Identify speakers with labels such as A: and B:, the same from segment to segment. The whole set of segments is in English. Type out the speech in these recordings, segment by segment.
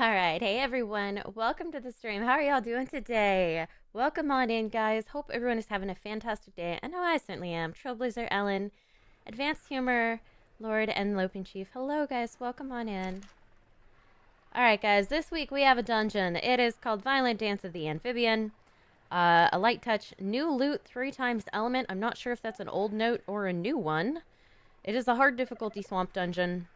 A: Alright, hey everyone, welcome to the stream. How are y'all doing today? Welcome on in, guys. Hope everyone is having a fantastic day. I know I certainly am. Trailblazer Ellen, Advanced Humor, Lord, and Loping Chief. Hello, guys. Welcome on in. Alright, guys, this week we have a dungeon. It is called Violent Dance of the Amphibian. A light touch, new loot, 3 times element. I'm not sure if that's an old note or a new one. It is a hard difficulty swamp dungeon.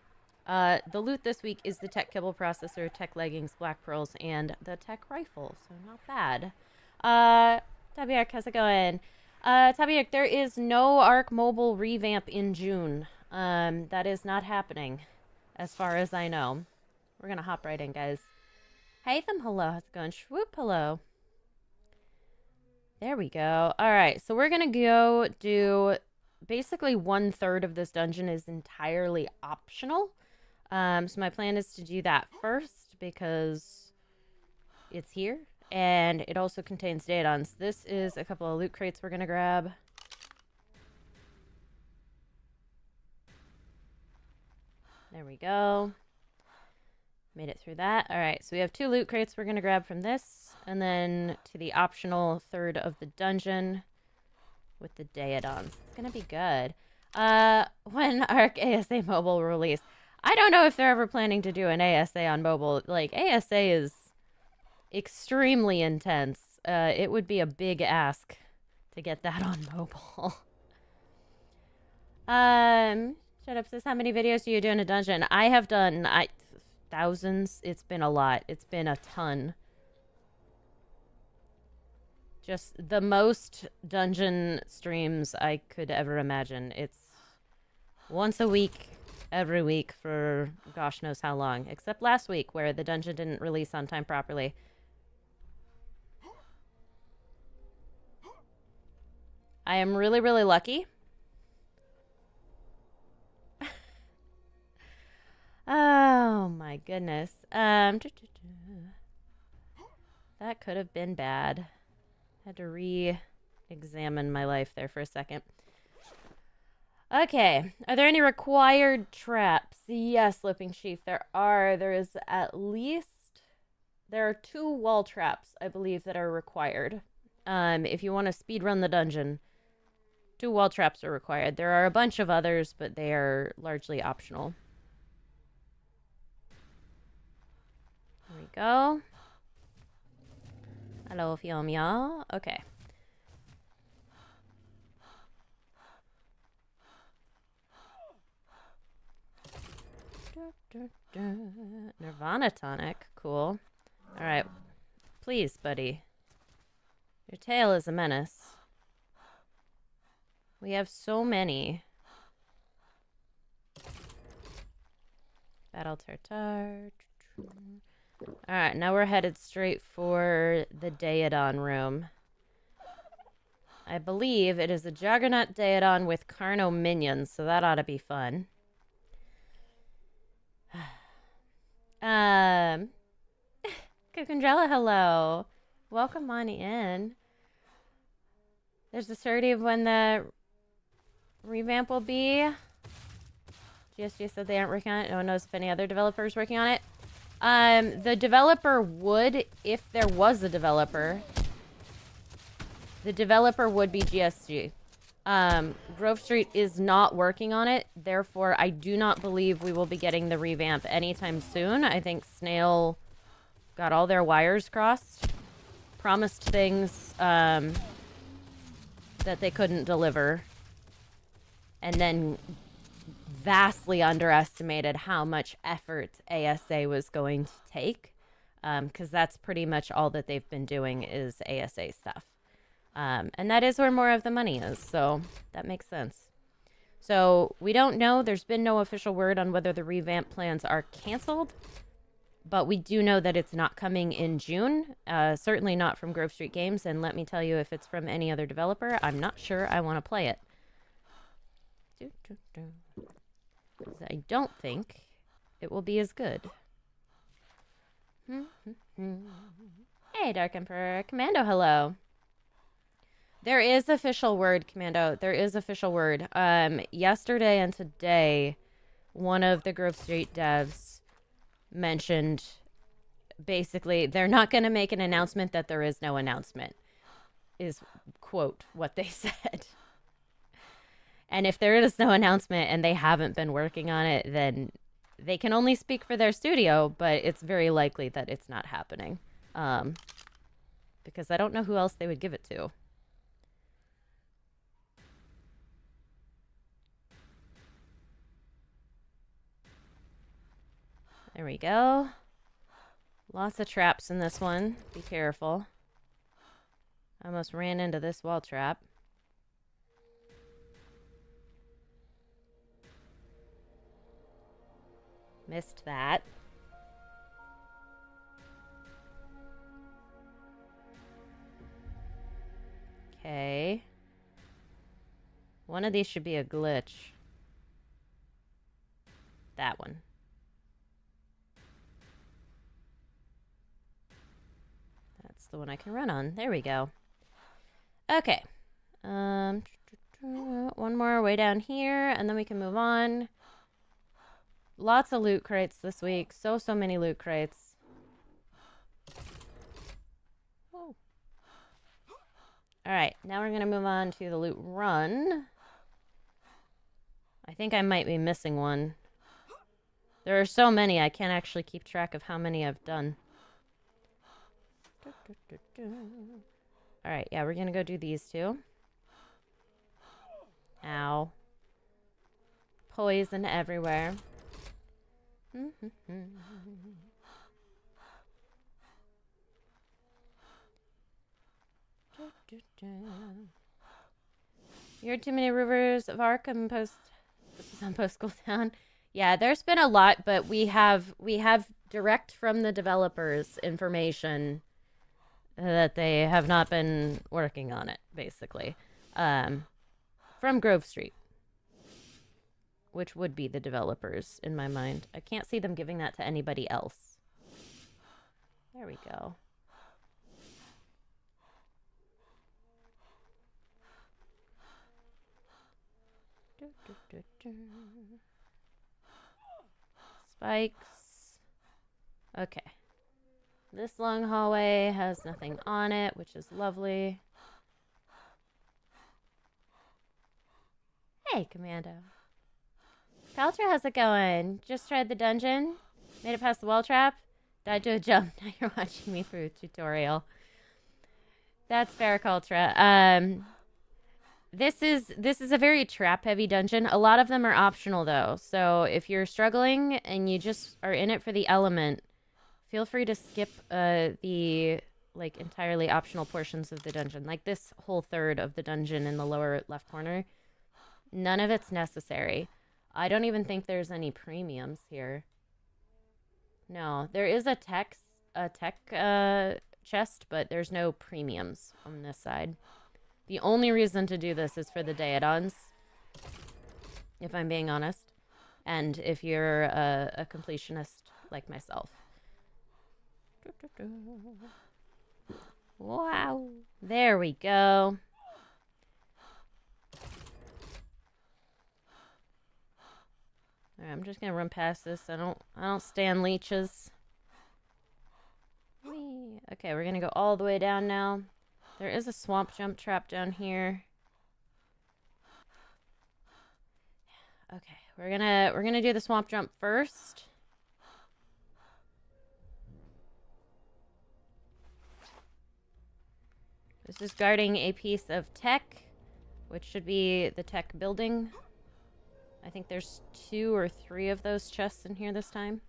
A: The loot this week is the tech kibble processor, tech leggings, black pearls, and the tech rifle, so not bad. Tabiak, how's it going? Tabiak, there is no ARK mobile revamp in June. That is not happening, as far as I know. We're gonna hop right in, guys. Hey, them, hello, how's it going? Swoop, hello. There we go. Alright, so we're gonna go do... Basically, 1/3 of this dungeon is entirely optional. So my plan is to do that first because it's here and it also contains Daedons. This is a couple of loot crates we're gonna grab. There we go. Made it through that. Alright, so we have 2 loot crates we're gonna grab from this, and then to the optional third of the dungeon with the Daedons. It's gonna be good. When ARK ASA mobile release. I don't know if they're ever planning to do an ASA on mobile. Like, ASA is extremely intense. It would be a big ask to get that on mobile. Shut up, sis. How many videos do you do in a dungeon? I have done thousands. It's been a lot. It's been a ton. Just the most dungeon streams I could ever imagine. It's once a week, every week for gosh knows how long. Except last week where the dungeon didn't release on time properly. I am really, really lucky. Oh my goodness. That could have been bad. Had to re-examine my life there for a second. Okay. Are there any required traps? Yes, Slipping Chief, there are. There is at least... There are 2 wall traps, I believe, that are required. If you want to speedrun the dungeon, 2 wall traps are required. There are a bunch of others, but they are largely optional. There we go. Hello, film, y'all. Okay. Nirvana tonic. Cool. Alright. Please, buddy. Your tail is a menace. We have so many. Battle Tartar. Alright, now we're headed straight for the Daedon room. I believe it is a Juggernaut Daedon with Carno minions, so that ought to be fun. Kukundrella, hello. Welcome on in. There's a certainty of when the revamp will be. GSG said they aren't working on it. No one knows if any other developer is working on it. The developer would, if there was a developer, the developer would be GSG. Grove Street is not working on it, therefore I do not believe we will be getting the revamp anytime soon. I think Snail got all their wires crossed, promised things that they couldn't deliver, and then vastly underestimated how much effort ASA was going to take, because that's pretty much all that they've been doing is ASA stuff. And that is where more of the money is, so that makes sense. So we don't know. There's been no official word on whether the revamp plans are canceled, but we do know that it's not coming in June. Certainly not from Grove Street Games, and let me tell you, if it's from any other developer, I'm not sure I want to play it. I don't think it will be as good. Hey, Dark Emperor. Commando, hello. There is official word, Commando. There is official word. Yesterday and today, one of the Grove Street devs mentioned basically, they're not going to make an announcement that there is no announcement, is, quote, what they said. And if there is no announcement and they haven't been working on it, then they can only speak for their studio, but it's very likely that it's not happening. Because I don't know who else they would give it to. There we go. Lots of traps in this one. Be careful. I almost ran into this wall trap. Missed that. Okay. One of these should be a glitch. That one. That's the one I can run on. There we go. Okay. One more way down here, and then we can move on. Lots of loot crates this week. So many loot crates. Oh. Alright, now we're going to move on to the loot run. I think I might be missing one. There are so many, I can't actually keep track of how many I've done. Alright, yeah, we're going to go do these two. Ow. Poison everywhere. You heard too many rivers of ARK on post cooldown. Yeah, there's been a lot, but we have direct from the developers information that they have not been working on it, basically. From Grove Street, which would be the developers in my mind. I can't see them giving that to anybody else. There we go. Spikes. Okay. This long hallway has nothing on it, which is lovely. Hey, Commando. Paltrow, how's it going? Just tried the dungeon. Made it past the wall trap. Died to a jump. Now you're watching me for a tutorial. That's fair, Cultra. This is a very trap-heavy dungeon. A lot of them are optional, though. So if you're struggling and you just are in it for the element, feel free to skip the like entirely optional portions of the dungeon. Like this whole third of the dungeon in the lower left corner. None of it's necessary. I don't even think there's any premiums here. No, there is a tech chest, but there's no premiums on this side. The only reason to do this is for the Daedons, if I'm being honest, and if you're a completionist like myself. Wow, there we go. All right, I'm just gonna run past this. I don't stand leeches. Whee. Okay, we're gonna go all the way down now. There is a swamp jump trap down here. Okay, we're gonna do the swamp jump first. This is guarding a piece of tech, which should be the tech building. I think there's 2 or 3 of those chests in here this time.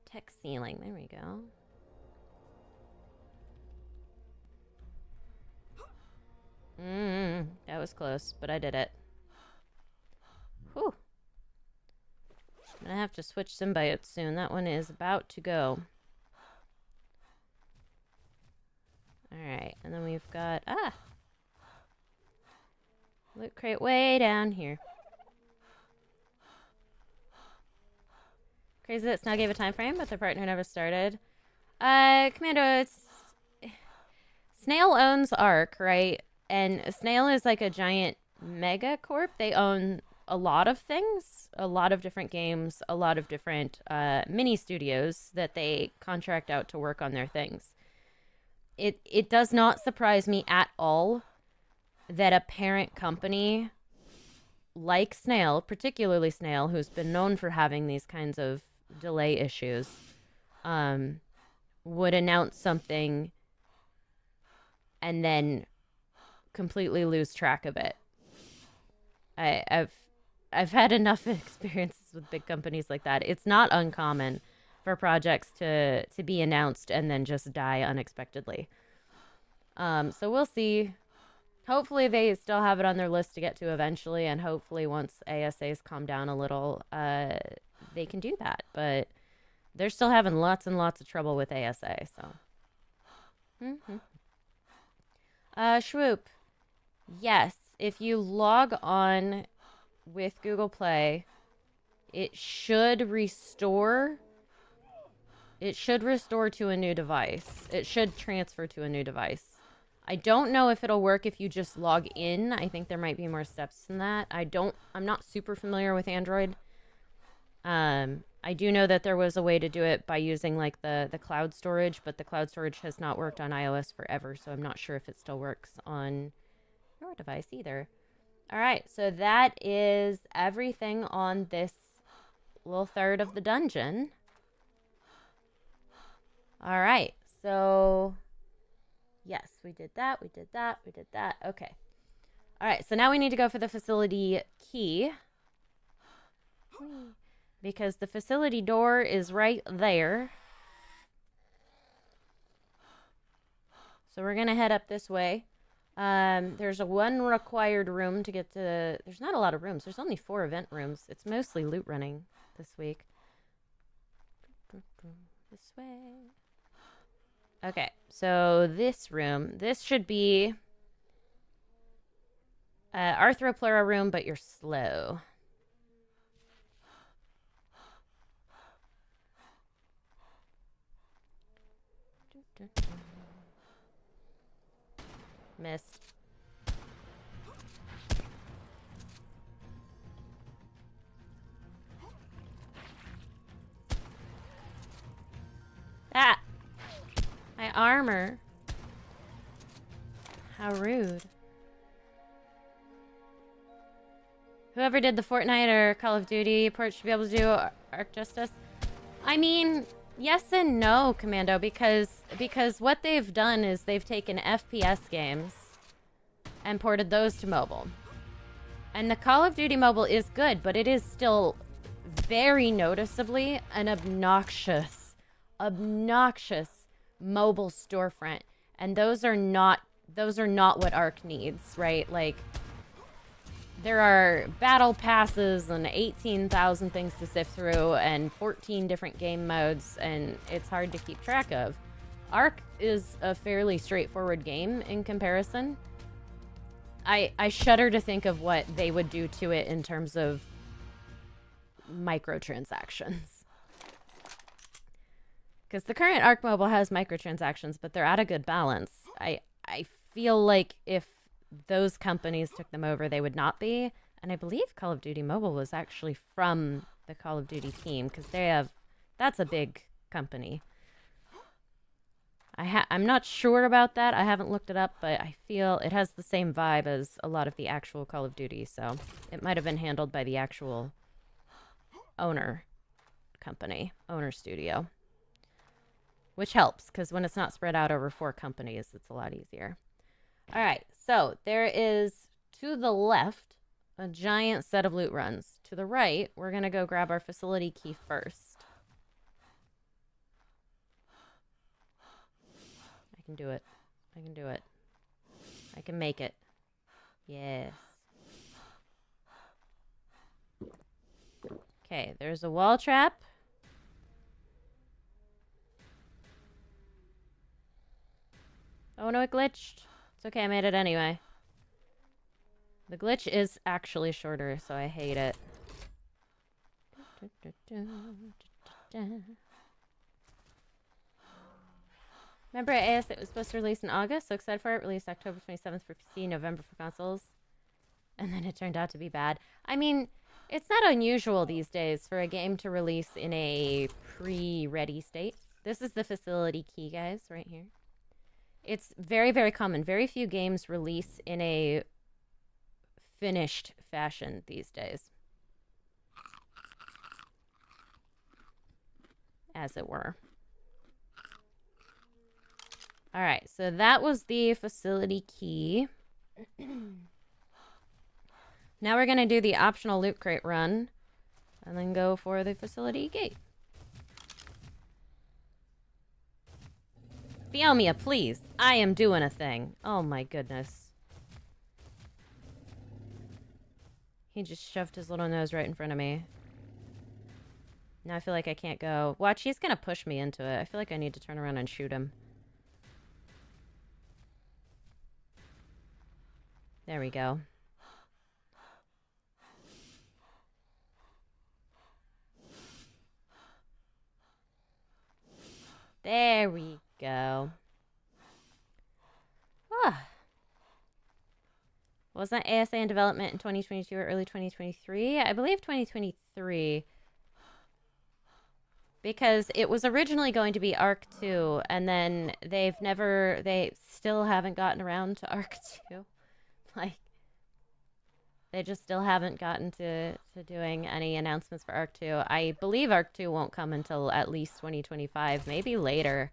A: Tech ceiling, there we go. That was close, but I did it. Whew. I'm gonna have to switch symbiotes soon. That one is about to go. Alright, and then we've got... loot crate way down here. Crazy that Snug gave a time frame, but the partner never started. Commando, it's... Snail owns ARK, right? And Snail is like a giant mega corp. They own a lot of things, a lot of different games, a lot of different mini studios that they contract out to work on their things. It does not surprise me at all that a parent company like Snail, particularly Snail, who's been known for having these kinds of delay issues, would announce something and then completely lose track of it. I've had enough experiences with big companies like that. It's not uncommon for projects to be announced and then just die unexpectedly. So we'll see. Hopefully they still have it on their list to get to eventually, and hopefully once ASAs calm down a little, they can do that. But they're still having lots and lots of trouble with ASA, so. Shwoop. Yes, if you log on with Google Play, it should restore. It should restore to a new device. It should transfer to a new device. I don't know if it'll work if you just log in. I think there might be more steps than that. I'm not super familiar with Android. I do know that there was a way to do it by using like the cloud storage, but the cloud storage has not worked on iOS forever, so I'm not sure if it still works on your device either. All right, so that is everything on this little third of the dungeon. All right, so yes, we did that, we did that, we did that. Okay. All right, so now we need to go for the facility key. Because the facility door is right there. So we're going to head up this way. There's one required room to get to... There's not a lot of rooms. There's only 4 event rooms. It's mostly loot running this week. This way. Okay, so this room. This should be... Arthropleura room, but you're slow. Missed. Ah! My armor. How rude. Whoever did the Fortnite or Call of Duty port should be able to do ARK Justice. I mean... Yes and no, Commando, because what they've done is they've taken FPS games and ported those to mobile. And the Call of Duty mobile is good, but it is still very noticeably an obnoxious mobile storefront. And those are not what ARK needs, right? Like, there are battle passes and 18,000 things to sift through and 14 different game modes, and it's hard to keep track of. ARK is a fairly straightforward game in comparison. I shudder to think of what they would do to it in terms of microtransactions. Because the current ARK mobile has microtransactions, but they're at a good balance. I feel like if those companies took them over, they would not be. And I believe Call of Duty Mobile was actually from the Call of Duty team, because that's a big company. I'm not sure about that. I haven't looked it up, but I feel it has the same vibe as a lot of the actual Call of Duty, so it might have been handled by the actual owner studio. Which helps, because when it's not spread out over 4 companies, it's a lot easier. All right, so there is, to the left, a giant set of loot runs. To the right, we're going to go grab our facility key first. I can do it. I can do it. I can make it. Yes. Okay, there's a wall trap. Oh no, it glitched. It's okay, I made it anyway. The glitch is actually shorter, so I hate it. Remember AS it was supposed to release in August? So excited for it. Released October 27th for PC, November for consoles. And then it turned out to be bad. I mean, it's not unusual these days for a game to release in a pre-ready state. This is the facility key, guys, right here. It's very, very common. Very few games release in a finished fashion these days. As it were. All right, so that was the facility key. Now we're going to do the optional loot crate run and then go for the facility gate. Fiomia, please. I am doing a thing. Oh my goodness. He just shoved his little nose right in front of me. Now I feel like I can't go. Watch, he's going to push me into it. I feel like I need to turn around and shoot him. There we go. There we go. Ah. Wasn't ASA in development in 2022 or early 2023? I believe 2023. Because it was originally going to be ARK 2, and then they still haven't gotten around to ARK 2. Like, they just still haven't gotten to doing any announcements for ARK 2. I believe ARK 2 won't come until at least 2025, maybe later.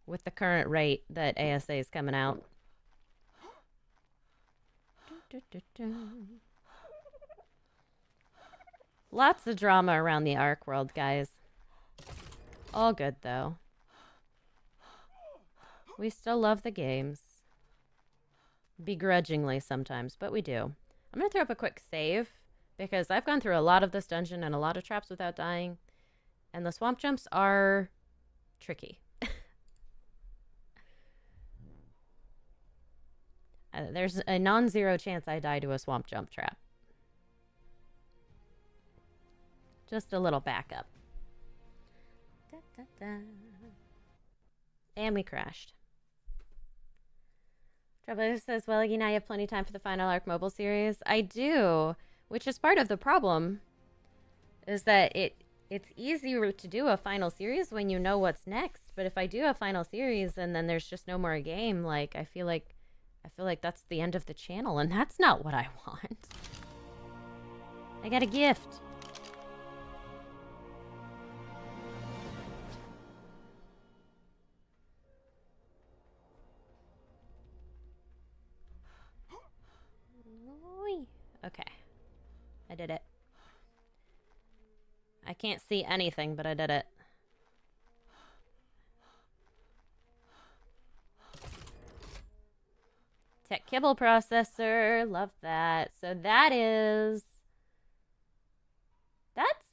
A: With the current rate that ASA is coming out. Lots of drama around the ARK world, guys. All good, though. We still love the games. Begrudgingly sometimes, but we do. I'm going to throw up a quick save, because I've gone through a lot of this dungeon and a lot of traps without dying, and the swamp jumps are tricky. There's a non-zero chance I die to a swamp jump trap. Just a little backup. Da, da, da. And we crashed. Traveler says, well, you know, you have plenty of time for the final ARK mobile series. I do, which is part of the problem, is that it's easier to do a final series when you know what's next. But if I do a final series and then there's just no more game, like, I feel like that's the end of the channel, and that's not what I want. I got a gift. Okay. I did it. I can't see anything, but I did it. Tech kibble processor. Love that. So that's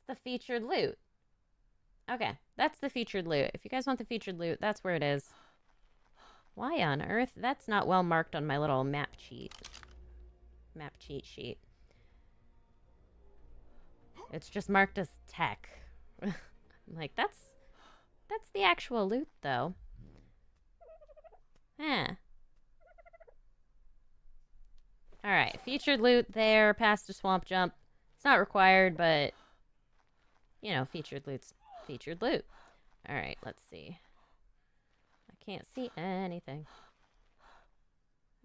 A: the featured loot. Okay, that's the featured loot. If you guys want the featured loot, that's where it is. Why on earth? That's not well marked on my little map cheat sheet. It's just marked as tech. I'm like, that's the actual loot, though. Alright, featured loot there, past a swamp jump. It's not required, but, you know, featured loot's featured loot. Alright, let's see. I can't see anything.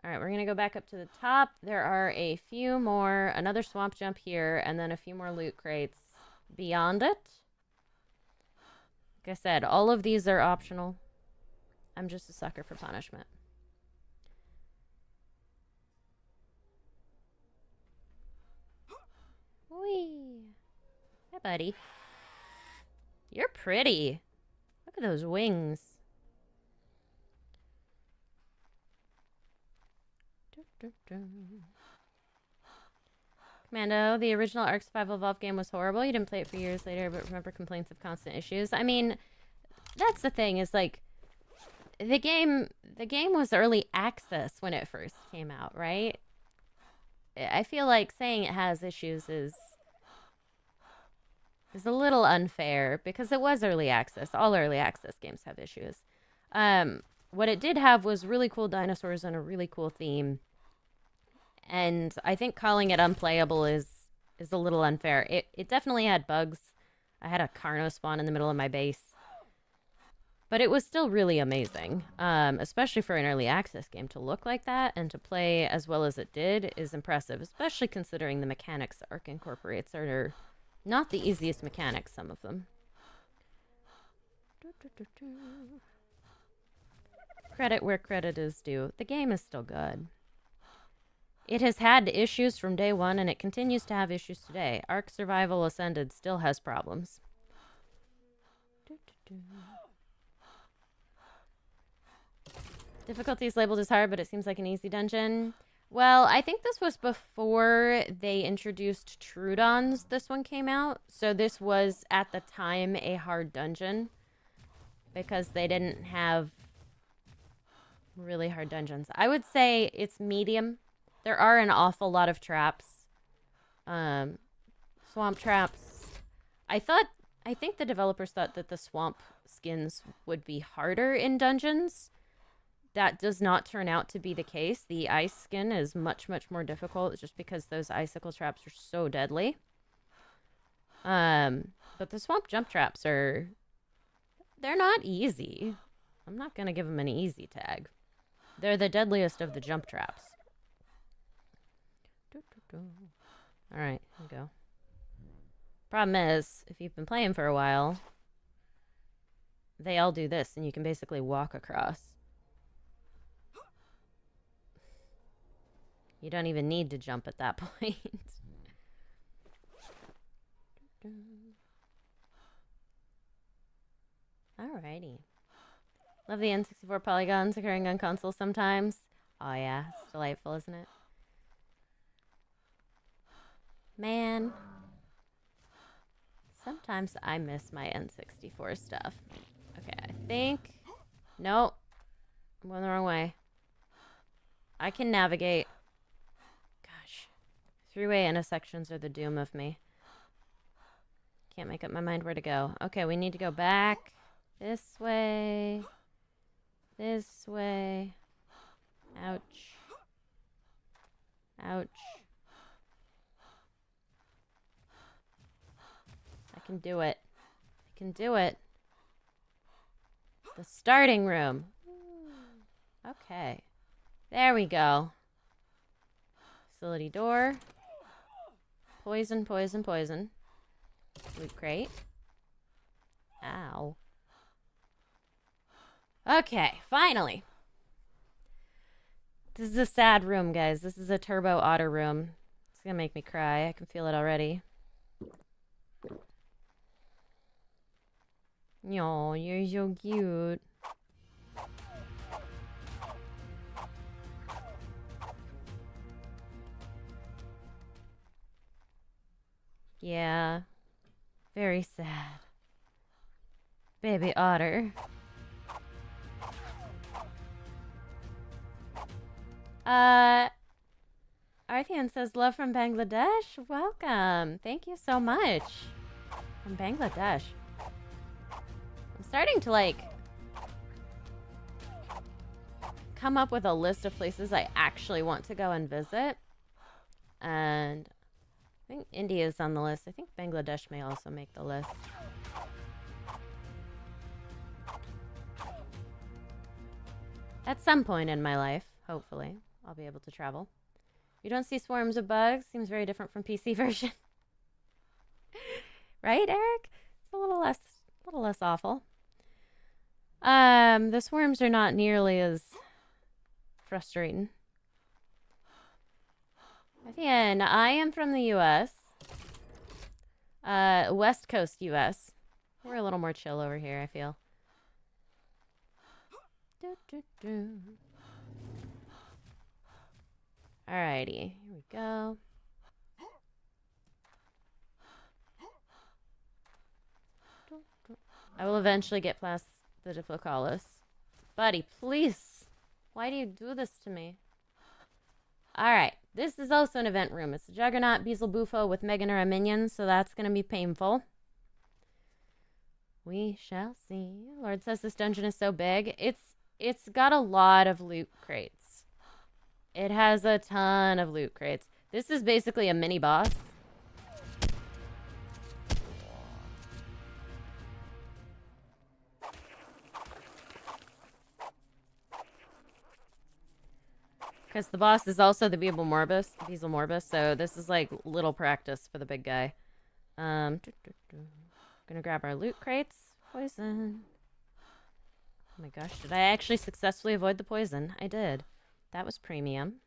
A: Alright, we're going to go back up to the top. There are a few more, another swamp jump here, and then a few more loot crates beyond it. Like I said, all of these are optional. I'm just a sucker for punishment. Whee! Hi, buddy. You're pretty. Look at those wings. Commando, the original ARK Survival Evolved game was horrible. You didn't play it for years later, but remember complaints of constant issues. I mean, that's the thing, is like, the game was early access when it first came out, right? I feel like saying it has issues is a little unfair, because it was early access. All early access games have issues. What it did have was really cool dinosaurs and a really cool theme. And I think calling it unplayable is a little unfair. It definitely had bugs. I had a Carno spawn in the middle of my base. But it was still really amazing, especially for an early access game. To look like that and to play as well as it did is impressive, especially considering the mechanics ARK incorporates are not the easiest mechanics, some of them. Credit where credit is due. The game is still good. It has had issues from day one, and it continues to have issues today. ARK Survival Ascended still has problems. Difficulty is labeled as hard, but it seems like an easy dungeon. Well, I think this was before they introduced Trudons. This one came out. So this was, at the time, a hard dungeon. Because they didn't have really hard dungeons. I would say it's medium. There are an awful lot of traps. Swamp traps. I think the developers thought that the swamp skins would be harder in dungeons. That does not turn out to be the case. The ice skin is much, much more difficult just because those icicle traps are so deadly. But the swamp jump traps they're not easy. I'm not going to give them an easy tag. They're the deadliest of the jump traps. All right, here we go. Problem is, if you've been playing for a while, they all do this, and you can basically walk across. You don't even need to jump at that point. Alrighty. Love the N64 polygons occurring on consoles sometimes. Oh yeah, it's delightful, isn't it? Man. Sometimes I miss my N64 stuff. Okay, I think... Nope. I'm going the wrong way. I can navigate. Gosh. Three-way intersections are the doom of me. Can't make up my mind where to go. Okay, we need to go back. This way. This way. Ouch. Ouch. I can do it. I can do it. The starting room. Okay. There we go. Facility door. Poison, poison, poison. Loot crate. Ow. Okay, finally. This is a sad room, guys. This is a turbo otter room. It's gonna make me cry. I can feel it already. Yo, you're so cute. Yeah. Very sad. Baby otter. Arthian says, love from Bangladesh. Welcome. Thank you so much. From Bangladesh. I'm starting to, like, come up with a list of places I actually want to go and visit. And I think India is on the list. I think Bangladesh may also make the list. At some point in my life, hopefully, I'll be able to travel. You don't see swarms of bugs? Seems very different from PC version. Right, Eric? It's a little less awful. The swarms are not nearly as frustrating. Again, I am from the US. West Coast US. We're a little more chill over here, I feel. Alrighty, here we go. I will eventually get past the Diplocalus. Buddy, please. Why do you do this to me? Alright, this is also an event room. It's a Juggernaut Beelzebufo with Meganera minions, so that's going to be painful. We shall see. Lord says this dungeon is so big. It's got a lot of loot crates. It has a ton of loot crates. This is basically a mini boss. Because the boss is also the Beetle Morbus, so this is like little practice for the big guy. Gonna grab our loot crates. Poison. Oh my gosh, did I actually successfully avoid the poison? I did. That was premium.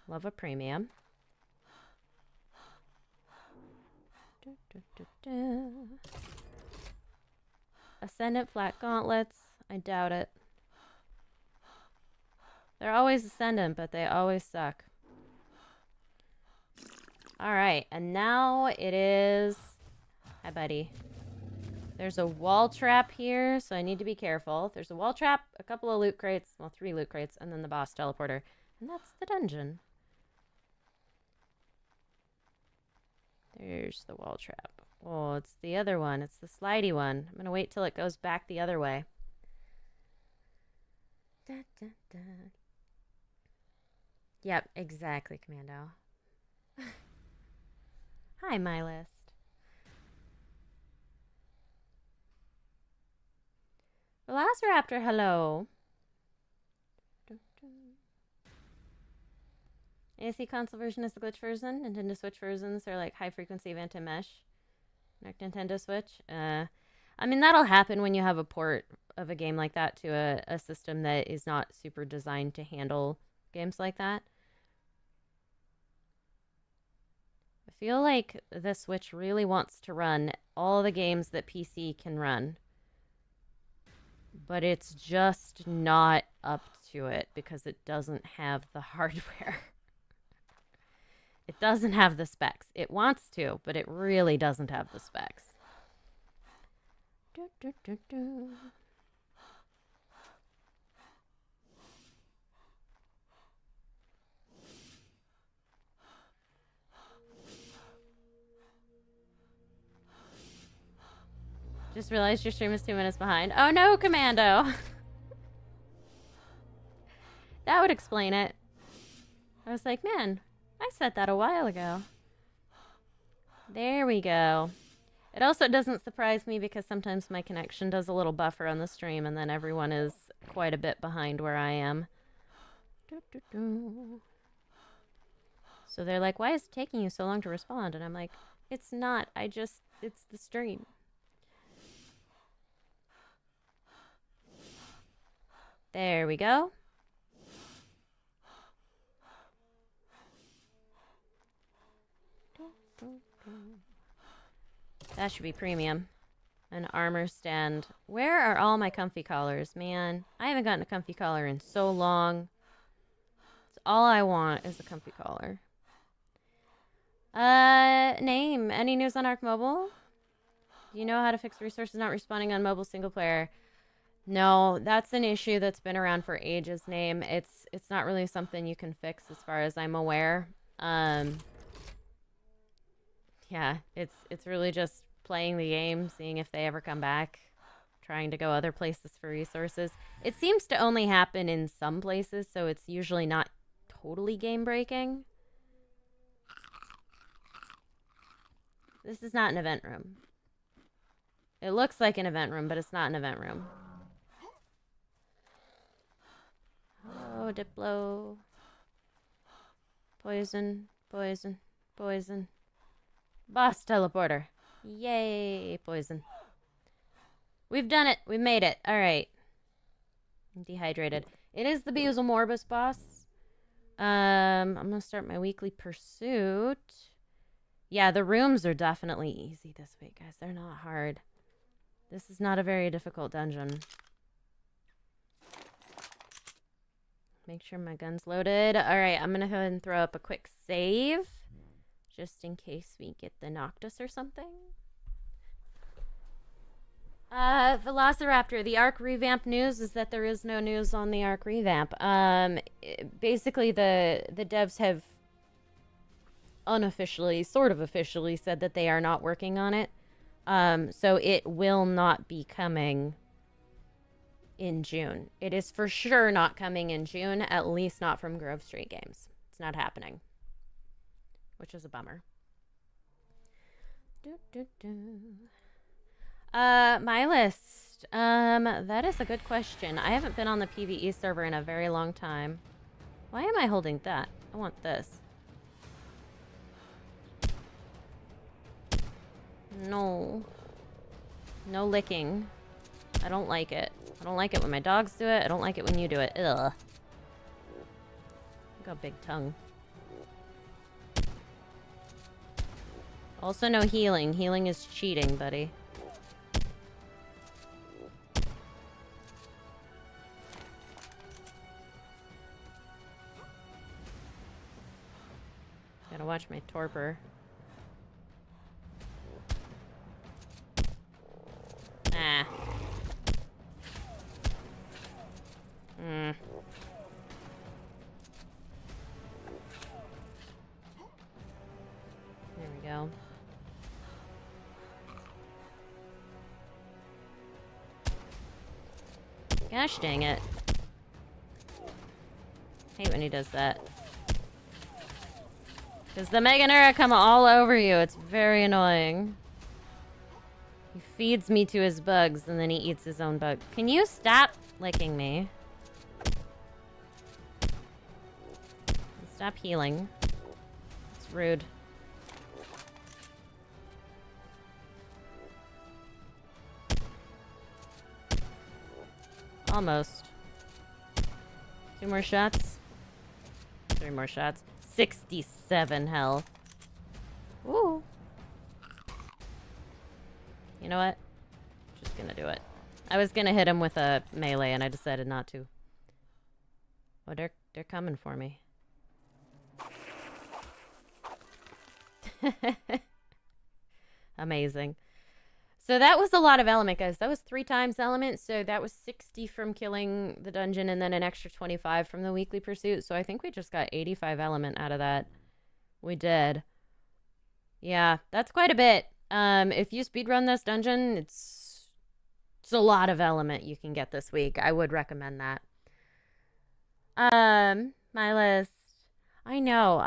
A: Love a premium. Ascendant flat gauntlets. I doubt it. They're always ascendant, but they always suck. Alright, and now it is... Hi, buddy. There's a wall trap here, so I need to be careful. There's a wall trap, a couple of loot crates, well, 3 loot crates, and then the boss teleporter. And that's the dungeon. There's the wall trap. Oh, it's the other one. It's the slidey one. I'm going to wait till it goes back the other way. Da, da, da. Yep, exactly, Commando. Hi, my list. Velociraptor, hello. AC console version is the glitch version. Nintendo Switch versions are like high frequency of anti-mesh. Like Nintendo Switch. I mean, that'll happen when you have a port of a game like that to a system that is not super designed to handle games like that. I feel like the Switch really wants to run all the games that PC can run. But it's just not up to it because it doesn't have the hardware. It doesn't have the specs. It wants to, but it really doesn't have the specs. Just realized your stream is 2 minutes behind. Oh no, Commando! That would explain it. I was like, man, I said that a while ago. There we go. It also doesn't surprise me because sometimes my connection does a little buffer on the stream and then everyone is quite a bit behind where I am. So they're like, why is it taking you so long to respond? And I'm like, it's not. It's the stream. There we go. That should be premium. An armor stand. Where are all my comfy collars? Man, I haven't gotten a comfy collar in so long. It's all I want is a comfy collar. Name. Any news on ARK Mobile? Do you know how to fix resources not responding on mobile single player? No, that's an issue that's been around for ages, Name. It's not really something you can fix as far as I'm aware. Yeah, it's really just playing the game, seeing if they ever come back, trying to go other places for resources. It seems to only happen in some places, so it's usually not totally game breaking. This is not an event room. It looks like an event room, but it's not an event room. Oh, Diplo. Poison, poison, poison. Boss teleporter. Yay, poison. We've done it. We made it. All right. I'm dehydrated. It is the Beelzebub Morbus boss. I'm going to start my weekly pursuit. Yeah, the rooms are definitely easy this week, guys. They're not hard. This is not a very difficult dungeon. Make sure my gun's loaded. All right, I'm going to go ahead and throw up a quick save. Just in case we get the Noctis or something. Velociraptor, the ARK revamp news is that there is no news on the ARK revamp. Basically, the devs have unofficially, sort of officially, said that they are not working on it. So it will not be coming in June. It is for sure not coming in June, at least not from Grove Street Games. It's not happening, which is a bummer. My list. That is a good question. I haven't been on the PvE server in a very long time. Why am I holding that? I want this. No. No licking. I don't like it. I don't like it when my dogs do it. I don't like it when you do it. Ugh. I got a big tongue. Also no healing. Healing is cheating, buddy. Gotta watch my torpor. Ah. There we go. Gosh dang it. Hate when he does that. Because the Meganera come all over you. It's very annoying. He feeds me to his bugs and then he eats his own bug. Can you stop licking me? Stop healing. It's rude. Almost. 2 more shots. 3 more shots. 67 health. Ooh. You know what? Just gonna do it. I was gonna hit him with a melee and I decided not to. Oh, they're coming for me. Amazing. So that was a lot of element, guys. That was 3 times element. So that was 60 from killing the dungeon and then an extra 25 from the weekly pursuit. So I think we just got 85 element out of that. We did. Yeah, that's quite a bit. If you speedrun this dungeon, it's a lot of element you can get this week. I would recommend that. My list. I know.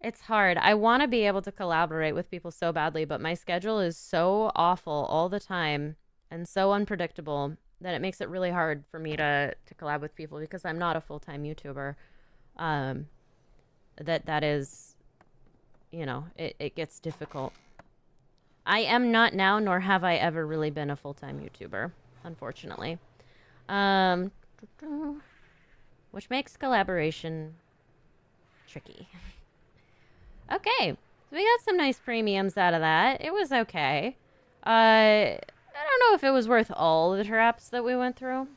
A: It's hard. I want to be able to collaborate with people so badly, but my schedule is so awful all the time and so unpredictable that it makes it really hard for me to collab with people because I'm not a full-time YouTuber. That is, you know, it gets difficult. I am not now, nor have I ever really been a full-time YouTuber, unfortunately. Which makes collaboration tricky. Okay, so we got some nice premiums out of that. It was okay. I don't know if it was worth all the traps that we went through,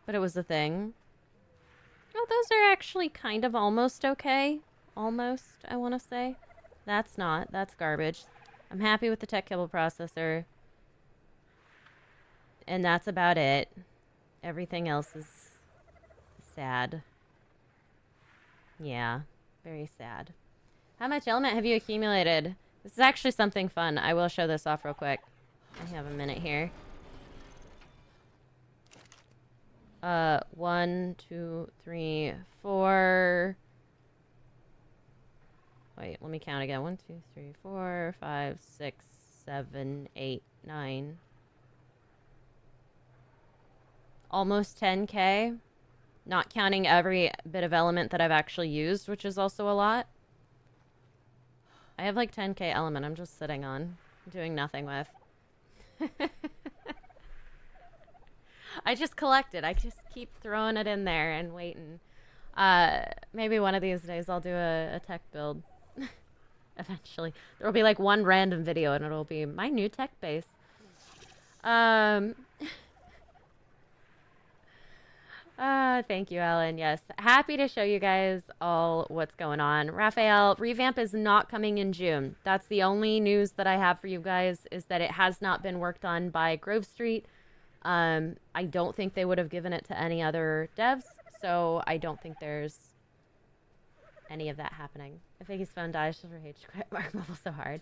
A: but it was a thing. Oh, those are actually kind of almost okay. Almost, I want to say. That's not. That's garbage. I'm happy with the tech kibble processor. And that's about it. Everything else is sad. Yeah. Very sad. How much element have you accumulated? This is actually something fun. I will show this off real quick. I have a minute here. 1, 2, 3, 4. Wait, let me count again. 1, 2, 3, 4, 5, 6, 7, 8, 9. Almost 10K. Not counting every bit of element that I've actually used, which is also a lot. I have like 10K element I'm just sitting on, doing nothing with. I just collect it. I just keep throwing it in there and waiting. Maybe one of these days I'll do a tech build. Eventually. There will be like one random video and it'll be my new tech base. Thank you, Ellen. Yes. Happy to show you guys all what's going on. Raphael, revamp is not coming in June. That's the only news that I have for you guys is that it has not been worked on by Grove Street. I don't think they would have given it to any other devs, so I don't think there's any of that happening. I think his phone dies for H quit Mark Mobile so hard.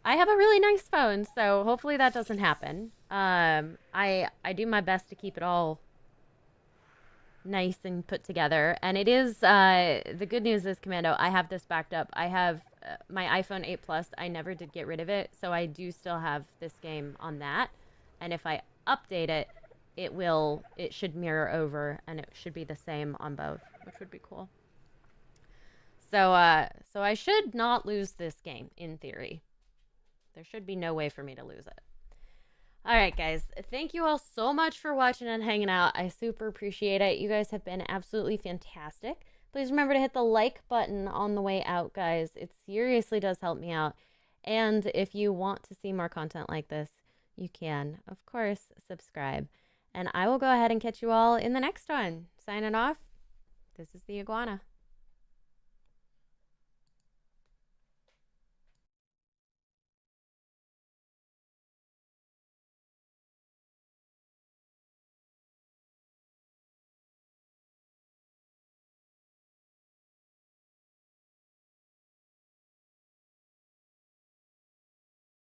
A: I have a really nice phone, so hopefully that doesn't happen. I do my best to keep it all nice and put together. And it is the good news is, Commando, I have this backed up. I have my iPhone 8 Plus. I never did get rid of it, so I do still have this game on that. And if I update it, it should mirror over, and it should be the same on both, which would be cool. So so I should not lose this game in theory. There should be no way for me to lose it. All right, guys. Thank you all so much for watching and hanging out. I super appreciate it. You guys have been absolutely fantastic. Please remember to hit the like button on the way out, guys. It seriously does help me out. And if you want to see more content like this, you can, of course, subscribe. And I will go ahead and catch you all in the next one. Signing off, this is the Iguana.